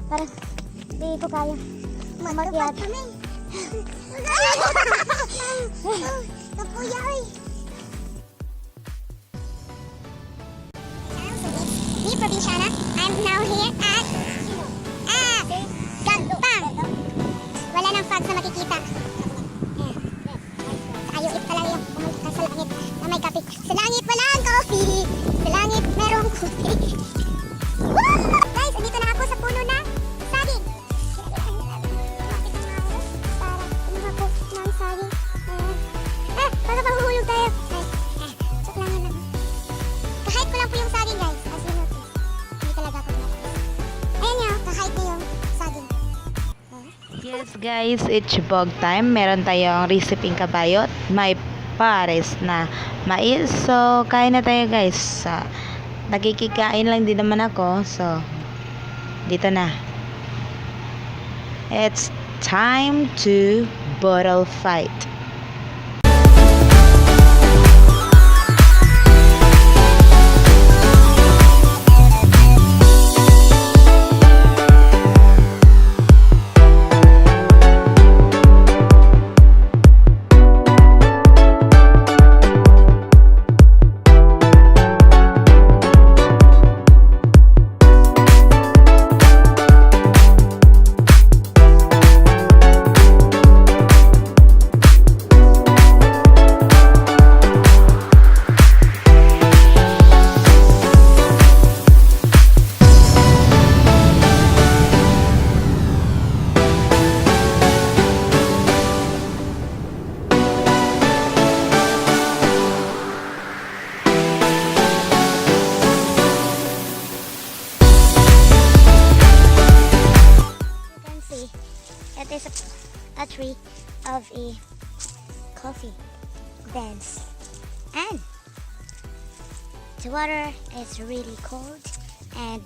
Parang hindi ko kaya umakyat. Kapuya Ni Provinciana. I'm now here at Gagpang. Wala nang fog na makikita. Ayaw ito talaga yung pumunta ka sa langit na may kape. Sa langit walang coffee. Sa langit merong coffee. Woo! Guys, andito na ako sa puno na saging. Lumapit ang ako para kumuha ko ng saging. Baka mahuhulog tayo. Joke lang yun lang. Kahit ko lang po yung saging, guys. As you notice, hindi talaga ako malakas. Ayan nyo, kahit na yung saging. Yes guys, it's bog time. Meron tayong reseping kabayot. May pares na mais. So, kain na tayo guys. Nagkikikain lang din naman ako. So, dito na. It's time to bottle fight. It is a tree of a coffee beans, and the water is really cold and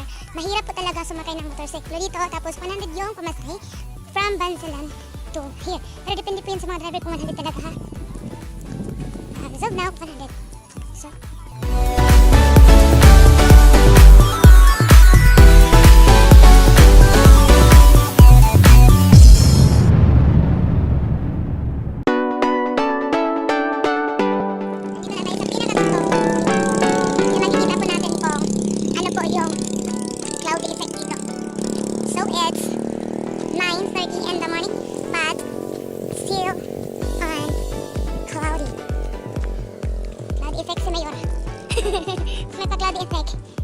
Kaya mahirap po talaga sumakay ng motorsiklo dito. Tapos 100 yung pamasahe from Bansalan to here. Pero depende po yun sa mga driver kung 100 talaga ha. As of now, 100. So, cloudy effect dito. So it's 9:30 in the morning, but still cloudy. Cloudy effect si Mayora. May pa cloudy effect.